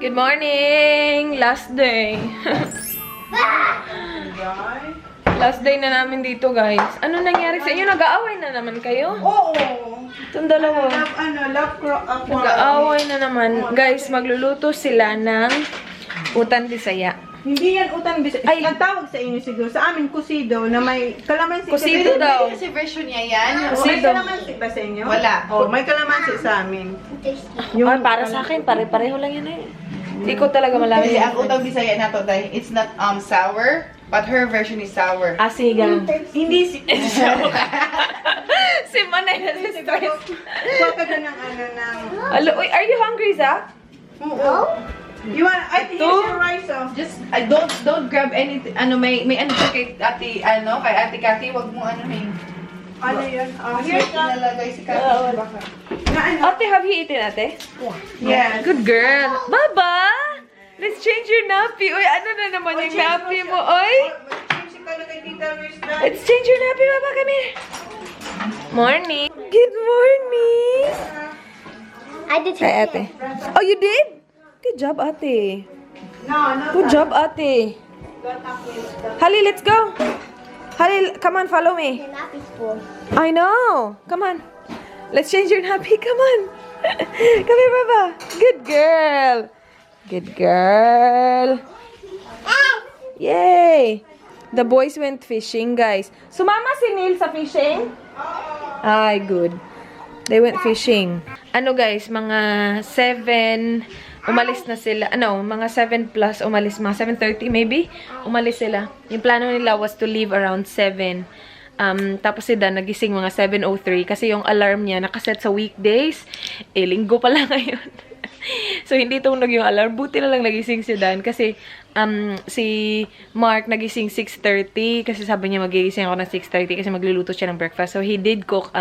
Good morning! Last day. Last day na namin dito, guys. Ano nangyari sa inyo? Nag-aaway na naman kayo? Oo. Itong dalawa. Nag-aaway na naman. Guys, magluluto sila ng utan bisaya. Hindi yan utan bisaya. Ay, nagtawag sa inyo siguro. Sa amin, kusido, na may kalamansi. Kusido daw. Kasi version niya yan. May kalamansi ba sa inyo? Wala. Oh, may kalamansi sa amin. Ay, para sa akin, pare-pareho lang yan eh. Hindi ko talaga malaman. Kasi ang utang bisaya na to, dahil it's not sour, but her version is sour. Asigang. Hindi si... Si Manay na si stress. Kuha ka na ng ano ng... Alo, uy, are you hungry, Zach? Oo. You want... I think Ito? here's your rice, oh. Just, don't grab anything, may ano siya kay ate, kay ate Cathy, wag mo ano may... Ano yun? Oh, Kasi here's the... ilalagay si Cathy. Baka. Na ano? Ate, have you eaten, ate? Yes. Good girl. Baba! Let's change your nappy. Uy, ano na naman yung nappy mo, oy? Mag-change ka na kay Tita Riz na. Let's change your nappy, Baba. Come here. Morning. Good morning. I did Hi, ate. Oh, you did? Good job, ate. No, no. Good job, ate. Hali, let's go. Hali, come on, follow me. The nap is full. I know. Come on. Let's change your nappy. Come on. Come here, Baba. Good girl. Good girl. Yay. The boys went fishing, guys. Sumama si Neil sa fishing? Ay, good. They went fishing. Ano, guys, mga 7, umalis na sila. Ano, mga 7 plus umalis. Mga 7:30 maybe, umalis sila. Yung plano nila was to leave around 7. Tapos si Dan nagising mga 7:03 kasi yung alarm niya nakaset sa weekdays. Linggo pala ngayon. So, hindi tumunog yung alarm. Buti na lang nagising si Dan kasi si Mark nagising 6:30 kasi sabi niya magigising ako ng 6:30 kasi magluluto siya ng breakfast. So, he did cook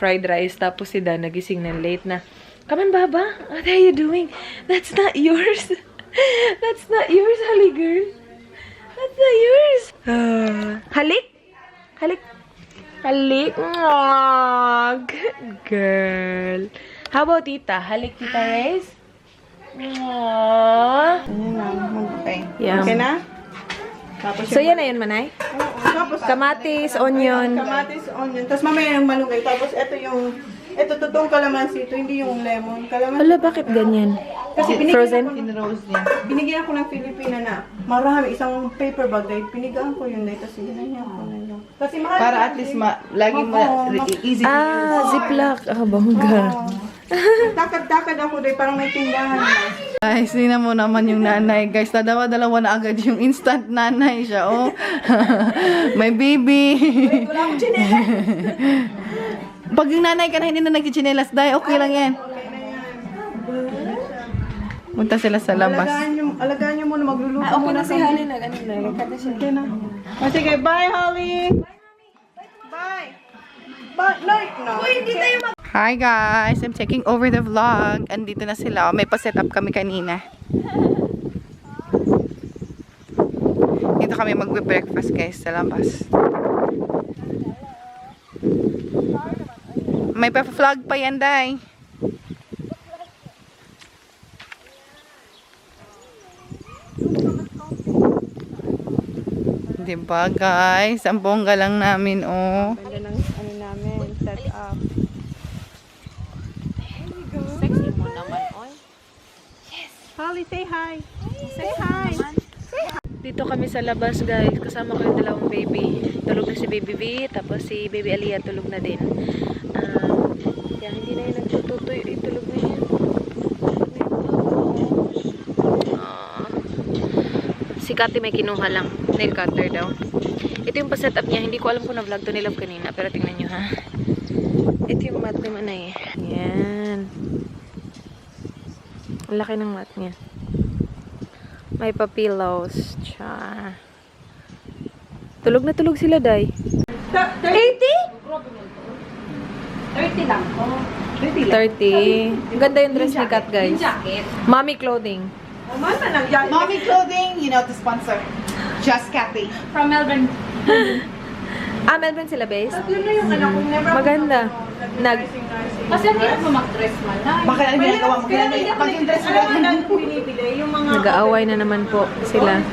fried rice. Tapos si Dan nagising na late na. Come on, Baba. What are you doing? That's not yours. That's not yours, Hali girl. That's not yours. Halik? Halik. Halik. Aww, good girl. How about Tita? Halik, Tita Reyes? Aww. Ayan na. Okay. Yum. Okay na? Tapos So, yan na yun, Manay? Tapos, Kamatis, onion. kamatis, onion. Tapos mamaya yung malunggay. Tapos ito totoong kalamansi. Ito hindi yung lemon. Kalamansi. Hala, bakit ganyan? Kasi Frozen? In-rose niya. binigyan ako ng Filipina na marami. Isang paper bag. Dahil pinigaan ko yun. Dahil tapos ginanyan ko na yun. Kasi mahal. Para at least lagi mo easy to use. Ziplock. Ah, bongga. Takad-takad ako dahil parang may tindahan na. Guys, tingnan mo naman yung nanay. Guys, dalawa na agad yung instant nanay siya, oh. May baby. Wala akong chinelas. Pag yung nanay ka na hindi na nagchichinelas, dahil okay lang yan. Punta sila sa labas. Alagaan nyo muna. Magluluto Okay muna na si Holly na. Ganun na. Nagkata siya. Okay na. Sige, bye, Holly. Bye. Bye. No. Hindi tayo Hi guys! I'm taking over the vlog. Andito na sila. May pa-set up kami kanina. Dito kami magbe-breakfast guys sa labas. May pa-vlog pa yan, Day. Diba guys? Ang bongga lang namin, oh. ganda ng ano namin, set up. Sexy mo naman, oy. Holly, say hi. Say hi. Dito kami sa labas, guys. Kasama ko yung dalawang baby. Tulog na si Baby V, tapos si Baby Aliyah tulog na din. Kaya hindi na yun nagtututoy. Tulog na yun. Si Kati may kinuha lang. Nail cutter daw. Ito yung pa-setup niya. Hindi ko alam kung na-vlog to ni Love kanina. Pero tingnan nyo, ha. Ito yung mat ni Manay. Yan. Ang laki ng mat niya. May pa-pillows. Cha. Tulog na tulog sila, Day. 80? 30 lang. 30. Ang ganda yung dress ni Kat, guys. Mommy clothing. Mama lang yan. Mommy Clothing, you know, to sponsor. Just Cathy. From Melbourne. Melbourne sila, base? Tatlo na yung anak ko. Never Maganda. ako Kasi hindi ako mag-dress man. Bakit ang ginagawa mo? Pag yung dress mo, alam mo binibili, yung mga... Nag-aaway na naman po sila.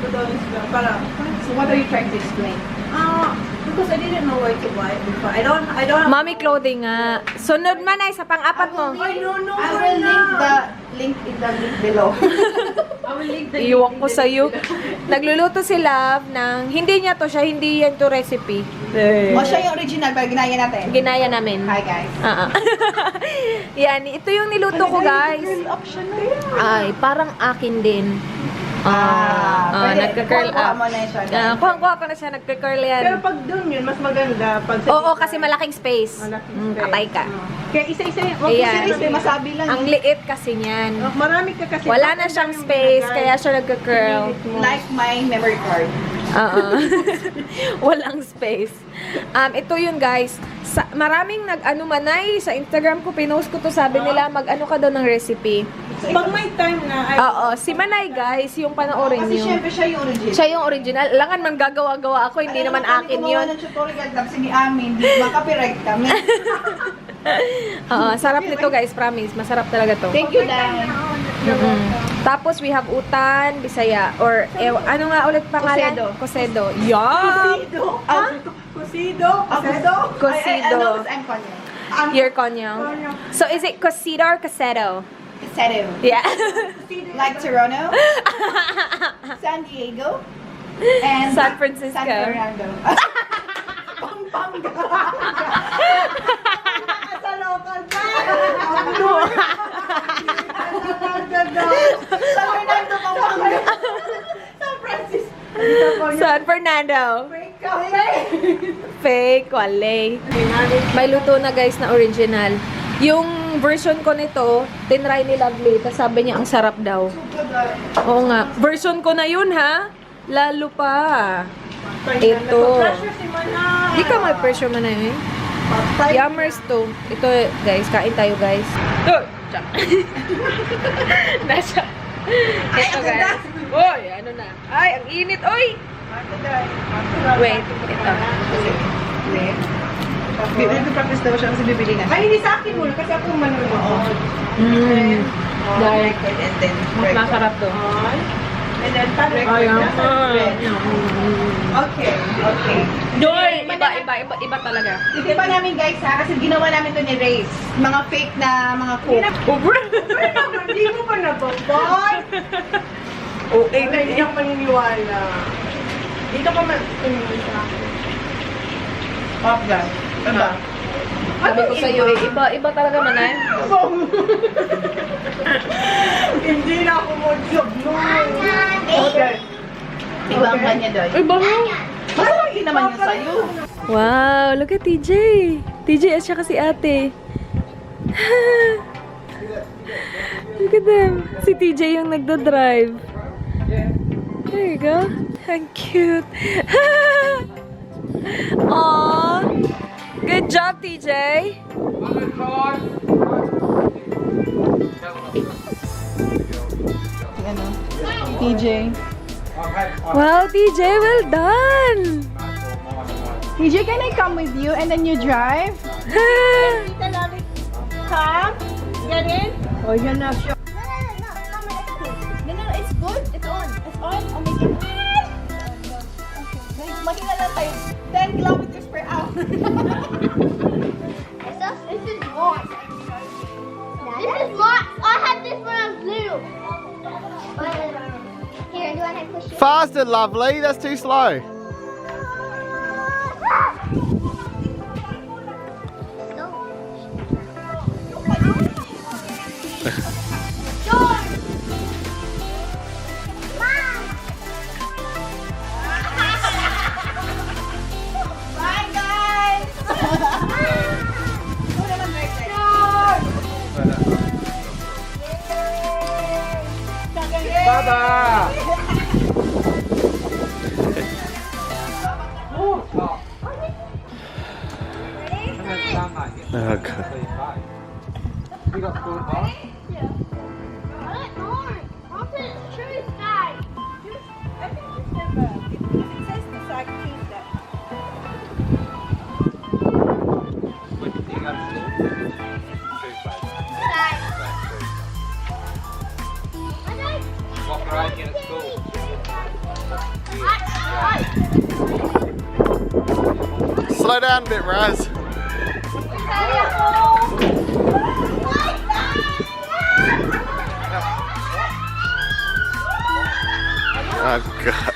Para, So what are you trying to explain? because I didn't know where to buy it before. I don't have... Mommy clothing nga. Sunod man ay sa pang-apat mo. I don't know I where will link in the link below. Iwan ko sa'yo. Nagluluto si Love ng, hindi niya to siya, hindi yan to recipe. O siya yung original, pero ginaya natin. Ginaya namin. Hi guys. Yan, ito yung niluto ko guys. Option na yan. Ay, parang akin din. Pwede. Nagka-curl Kuha up. mo na siya. Kuha ko na siya, nagka-curl yan. Pero pag doon yun, mas maganda. Pag sa Oo, gitna, kasi malaking space. malaking space. Katay ka. Kaya isa-isa yun. Ayan. Series, may masabi lang. Ang liit kasi niyan. Marami ka kasi. Wala na siyang space, kaya siya nagka-curl. Like my memory card. Oo. Walang space. Ito yun guys. Maraming nag-ano manay sa Instagram ko, pinost ko to, sabi nila mag-ano ka daw ng recipe. Pag may time na, ay, Oo, si Manay guys, yung panoorin Kasi nyo. syempre siya yung original. Siya yung original. Langan man gagawa-gawa ako, hindi naman akin yun. Ano ng tutorial, tapos hindi amin. Di makapirect kami. Oo, sarap nito guys, promise. Masarap talaga to. Thank you, Dan. Tapos we have utan, bisaya, or ano nga ulit pangalan? Cosedo. Yeah! Kusido. Kusido. Kusido. Cocido. I'm Konya. Your konyang. So is it cocido or cosedo? Sedo. Yeah. Like Toronto, San Diego, and San Francisco. San Fernando. Pampanga. Sa local ka. Ano? San Fernando, Pampanga. San Francisco. San Fernando. Fake, wale. May luto na guys na original. Yung version ko nito, tinry ni Lovely, tapos sabi niya ang sarap daw. Oo nga. Version ko na yun ha. Lalo pa. Ito. Di ka may pressure mo na yun. Yummers to. Ito guys, kain tayo guys. Nasa. Ito guys. Uy, ano na. Ay, ang init. Uy! Wait, ito. Practice daw siya kasi bibili na. Ay, hindi sa akin muna kasi ako manunood. Dahil, And then, mas masarap to. And then, direct. Okay. Joy! Iba talaga. Iba namin guys ha, kasi ginawa namin to ni Reyes. Mga fake na mga cook. Hindi mo pa nababay. Okay, hindi ako maniniwala. Hindi ka pa maniniwala sa akin. Pop that. Diba? Sabi ko sa'yo, iba talaga manay. Hindi na ako mag-vlog Okay. Iba ang kanya doon. Iba mo. Masarap yun naman yun sa'yo. Wow, look at TJ. TJ at siya kasi ate. Look at them. Si TJ yung nagda-drive. There you go. Ang cute. Aww. Good job, TJ. Ano? TJ. Wow, TJ, well done. TJ, can I come with you and then you drive? Tita Lali, come. Get in. Oh, yan na siya. No, it's good. It's on. It's on. I'll make it. Mahina lang tayo. 10 kilometers per hour. This is more. This is more. I had this when I was little. Here, do you want to push it? Faster, lovely. That's too slow. Bye, guys! Oh, God. I don't know. I'll put it through the sky. Slow down a bit, Raz. Oh, God.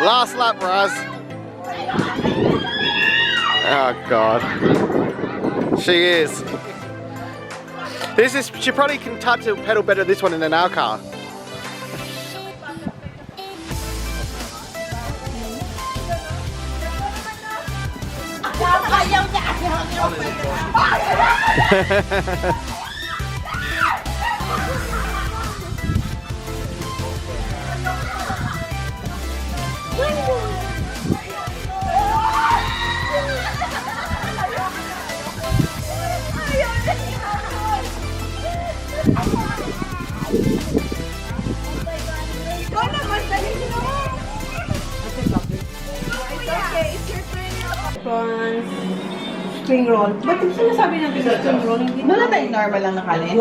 Last lap, Raz. Oh, God. She is. She probably can touch the pedal better this one than in our car. Prawns, spring roll. Ba't yung sinasabi natin sa spring roll? Wala tayong normal lang nakalit.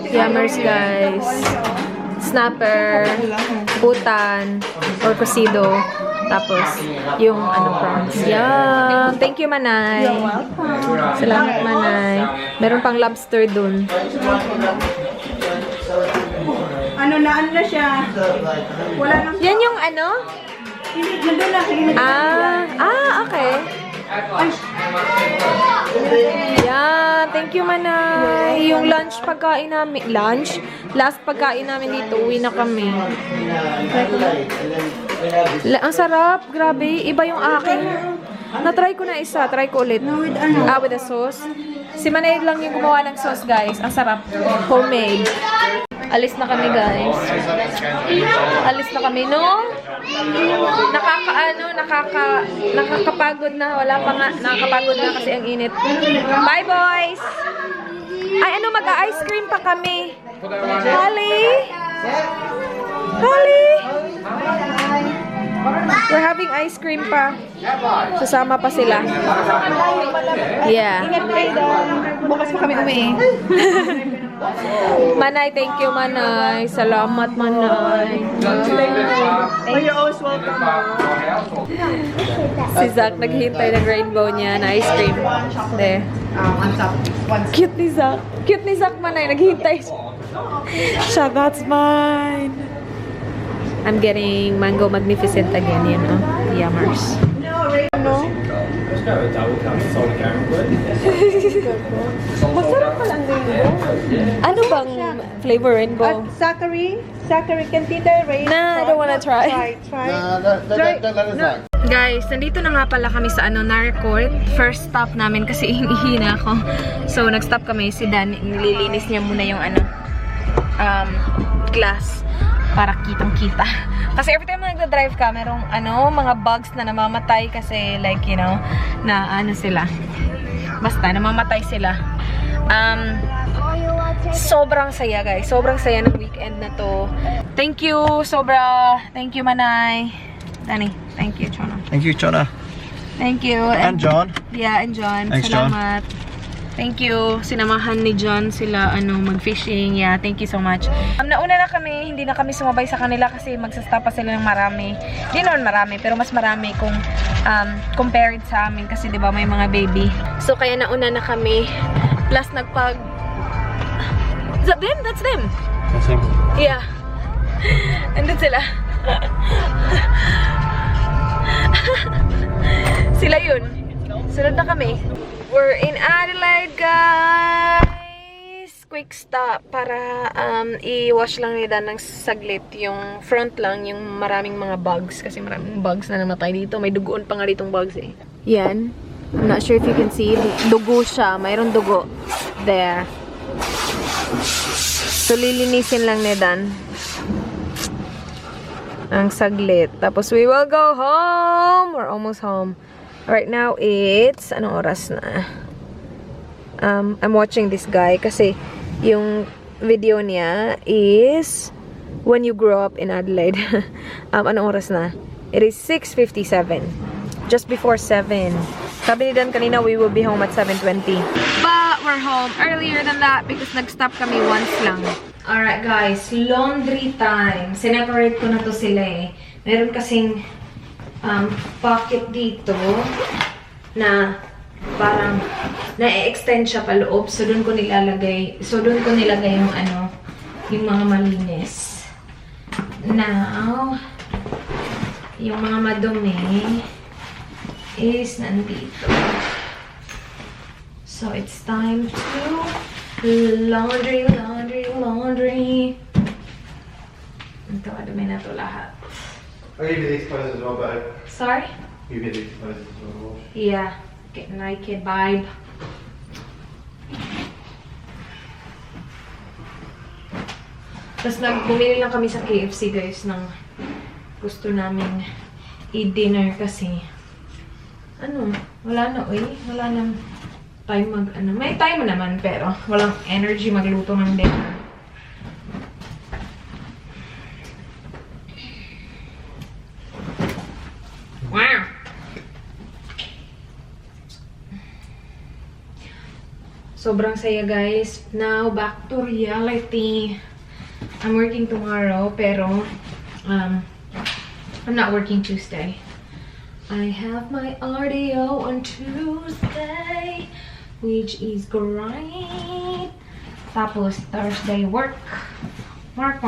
Yummers, guys. Snapper, putan, or cocido. Tapos, yung prawns. Yum! Thank you, Manay. You're welcome. Salamat, Manay. Meron pang lobster dun. Ano na siya? Wala nang... Yan yung Nandun na. Okay. Yan. Thank you, Manay. Yung lunch pagkain namin. Last pagkain namin dito. Uwi na kami. Ang sarap. Grabe. Iba yung aking. Na-try ko na isa. Try ko ulit. With the sauce. Si Manay lang yung gumawa ng sauce, guys. Ang sarap. Homemade. Alis na kami, guys. Alis na kami, no? Nakakapagod na. Wala pa nga. Nakakapagod na kasi ang init. Bye, boys! Ay, mag-ice cream pa kami. Holly? Holly? We're having ice cream pa. Sasama pa sila. Yeah. Bukas pa kami uwi. Manay, thank you, Manay. Salamat, Manay. You're always welcome. Si Zach naghihintay ng rainbow niya na ice cream. There. Cute ni Zach. Cute ni Zach, Manay. Naghihintay siya. That's mine. I'm getting mango magnificent again, you know. Yummers. No? Masarap pala ang rainbow. Ano bang flavor rainbow? Zachary Cantita, rainbow. Nah, I don't wanna try. Try. Don't let us know. Guys, nandito na nga pala kami sa Narcourt. First stop namin kasi ihi na ako. So, nag-stop kami. Si Dan, nililinis niya muna yung glass para kitang-kita. Kasi every time na nagda-drive ka, merong mga bugs na namamatay kasi like, you know, na sila. Basta, namamatay sila. Sobrang saya, guys. Sobrang saya ng weekend na to. Thank you, sobra. Thank you, Manay. Danny, thank you, Chona. Thank you, Chona. Thank you. And John. Yeah, and John. Thanks, John. Salamat. Thank you. Sinamahan ni John sila mag-fishing. Yeah, thank you so much. Nauna na kami, hindi na kami sumabay sa kanila kasi magsastop pa sila ng marami. Hindi naman marami, pero mas marami kung compared sa amin kasi 'di ba may mga baby. So kaya nauna na kami. Plus Is that them? That's them. That's him. Yeah. Andun sila. Sila yun. Sunod na kami. We're in Adelaide, guys. Quick stop para i-wash lang ni Dan ng saglit. Yung front lang, yung maraming mga bugs. Kasi maraming bugs na namatay dito. May dugoon pa nga ditong bugs eh. Yan. I'm not sure if you can see. Dugo siya. Mayroon dugo. There. So, lilinisin lang ni Dan. Ang saglit. Tapos, we will go home. We're almost home. Right now, it's... Anong oras na? I'm watching this guy kasi yung video niya is when you grow up in Adelaide. Anong oras na? It is 6:57. Just before 7. Sabi ni Dan kanina, we will be home at 7:20. But we're home earlier than that because nag-stop kami once lang. Alright guys, laundry time. Sineparate ko na to sila eh. Meron kasing pocket dito na parang na-extend siya pa loob. So, doon ko nilalagay yung yung mga malinis. Now, yung mga madumi is nandito. So, it's time to laundry. Ito, madumi na to lahat. I'll give you these clothes as well, babe. Sorry? Give you these clothes as well. Yeah. Get naked, vibe. Tapos bumili lang kami sa KFC guys ng gusto namin i-dinner kasi wala na wala nang time may time naman pero walang energy magluto ng dinner. Wow! Sobrang saya guys. Now back to reality. I'm working tomorrow, pero I'm not working Tuesday. I have my RDO on Tuesday, which is great. Tapos Thursday work. Work.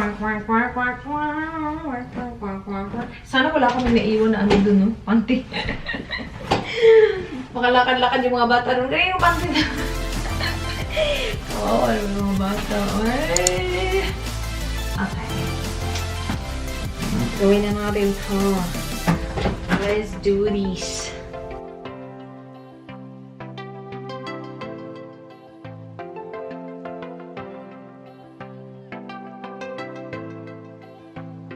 Sana wala kami naiwan na dun, no? Panty. Makalakad-lakad yung mga bata ron. Ganyan yung panty na. Oh, yung mga bata. Ay. Okay. Gawin na natin ito. Let's do this.